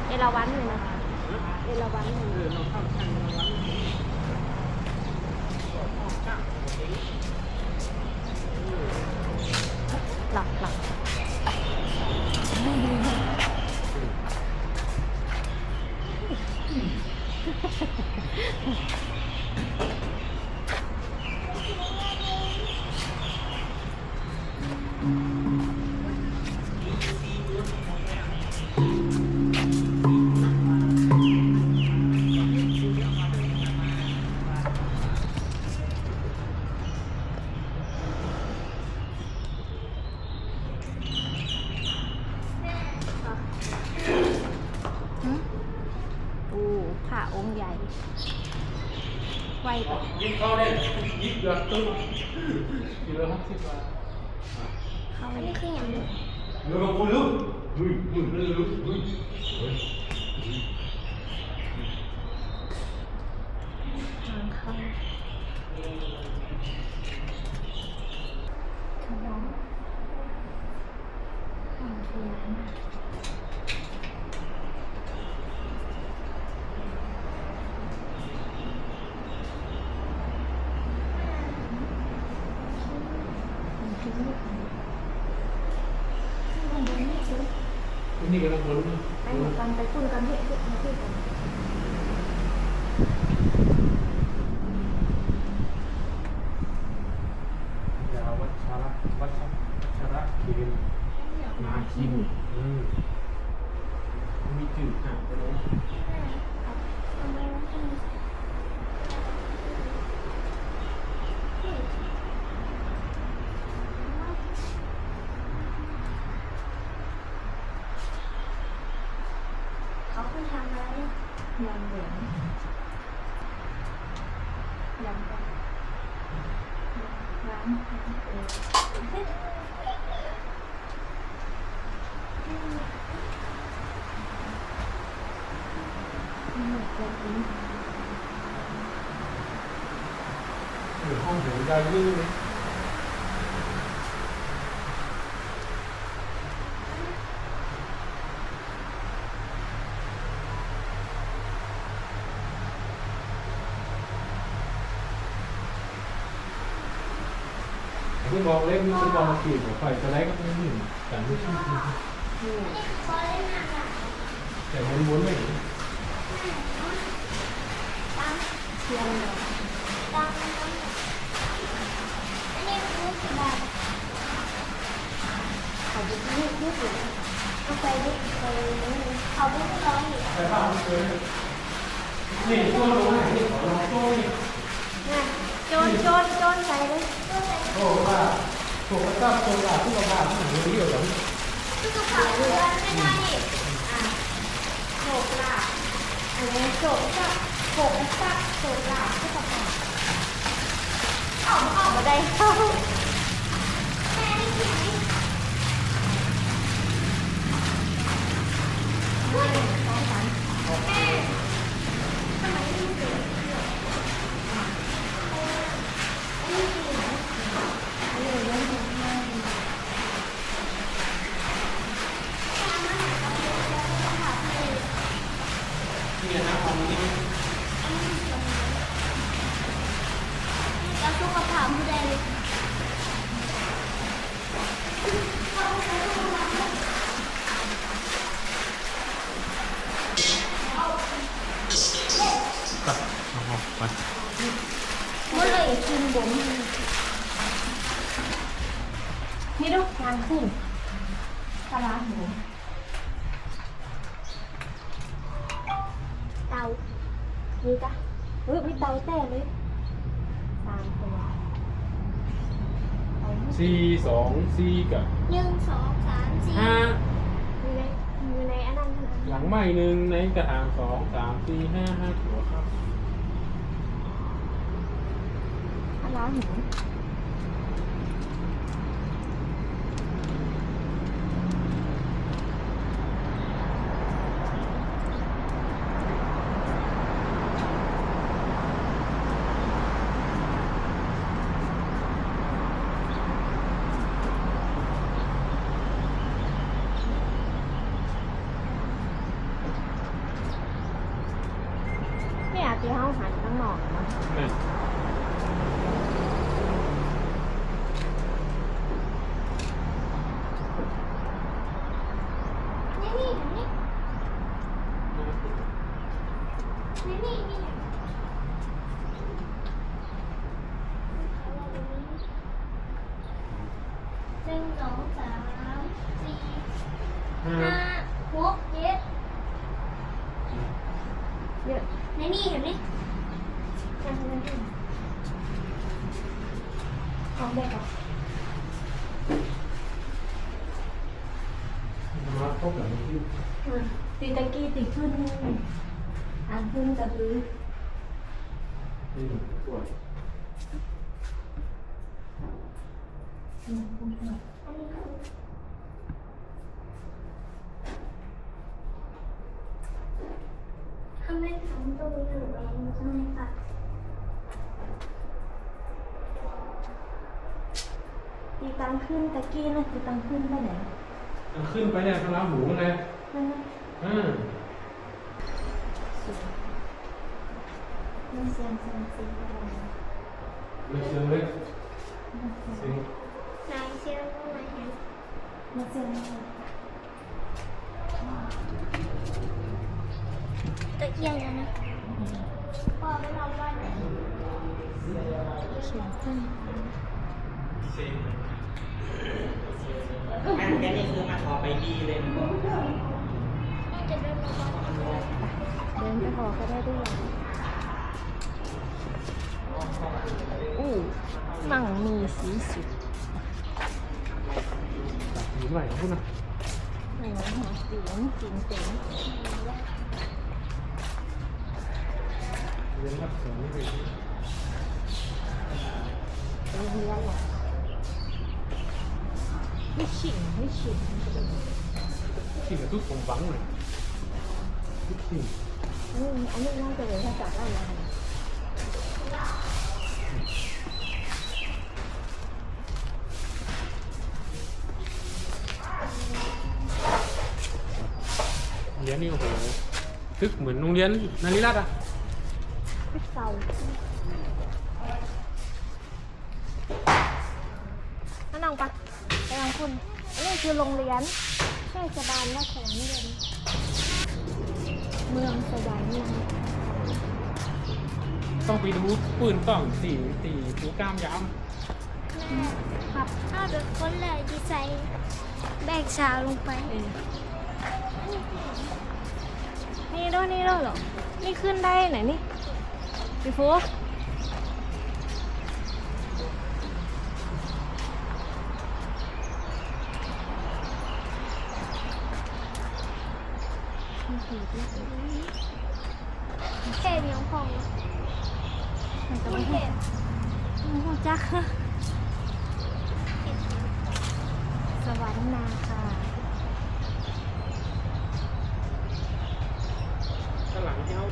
เอราวัณเลยนะเอราวัณเลยหลักผ่าองค์ใหญ่ไวกว่ายิ่งเข้าได้ยิ่งเดือดตึ้งกิโล50 บาทเขาไม่ได้ขึ้นอย่างนี้เดี๋ยวเราพูดลึกลุยทางเข้าขนมของเทียนนี่กำลังบนไปหมดกันไปคุ้นกันที่กันยาวัชระคิรินาคินมีจืดไปเลยเขาคือทำอะไรยำเหลืองยำกันร้านห้องเดี๋ยวได้ยืดเลยคุณบอกเล่นคุณบอกมาขีดหัวไฟจะไล่ก็ไม่หนึ่งแต่ไม่ใช่แต่ม้วนไม่เห็นเชียร์เลยเขาจะยืดอยู่เอาไปดิไปเขาไม่ร้องอีกแต่ถ้าเอาไปนี่ตัวลงไหนนี่ขอลองตัวนี่โจนใส่เลยโอ้ว่าถูกกระตับตัวหลาผู้กระพาผู้หญิงเดียวกันผู้กระพาเพื่อนไม่ได้ดิโฉกหลาอะไรโฉกจับโฉกจับโฉกหลาผู้กระพาออกมาได้เข้าแม่ได้กินไหมแม่ทำไมไม่เจอเนี่ยนะของนี้แล้วทุกคำถามผู้ใดไปเมื่อไรกินบ่มนี่ลูกทางขึ้นปลาร้าหมูเตานี่จ้ะมีเตาแต่เลย3 ตัว4 2 4กับ1 2 3 4 5อยู่ในอันนั้นขนาดหลังไม้หนึ่งในกระถาง2 3 4 5 5 ตัวครับปลาร้าหมู 5 6 7เยอะในนี่เห็นไหมของเด็กอ่ะ มาพบกับที่ ตีตะกี้ตีขึ้นอ่านขึ้นกับพื้น นี่ปวด อันนี้คือถ้าไม่ทำตัวหนูเองมันจะไม่ตัดตีตังขึ้นตะกี้นะตีตังขึ้นไปไหน ขึ้นไปเนี่ยข้างล่างหมูไง นั่นนะ อืม มันเสียงอะไร ไม่เชื่อเลยสิง นายเชื่อว่าไหนเห็นมันเสียงอะไรตะเกียงนะพ่อไม่ทำบ้านเขียนขึ้น สิง แม่แกนี่คือมาขอไปดีเลยนะ น่าจะเดินมาบ้านเดินไปขอก็ได้ด้วยมั่งมีสีสุด หมูไหลพูดนะ หนูหาเสียงจริง เรียนรับสอนนี่เลย เรียนหรอไม่ฉิง ที่กับทุกผมหวังเลยทุกสิ่ง อันนี้น่าจะเป็นภาษาอะไรนะ เรียนนี่โอ้โหทึกเหมือนโรงเรียนนาริรัตน์อ่ะ พิเศษน้องปะไปลองคุณอันนี้คือโรงเรียนเทศบาลนครเรียนเมืองสวรรค์ ต้องไปดูปืนต้องสี่หูกล้ามยาว ครับถ้าเด็กคนเลยที่ใส่แบกชาลงไปนี่ด้วยเหรอ นี่ขึ้นได้ไหนนี่พี่ฟูเท่ยังพองมันจะไม่เท่มันจักสวรรค์นาค่ะ ข้างหลังที่เขา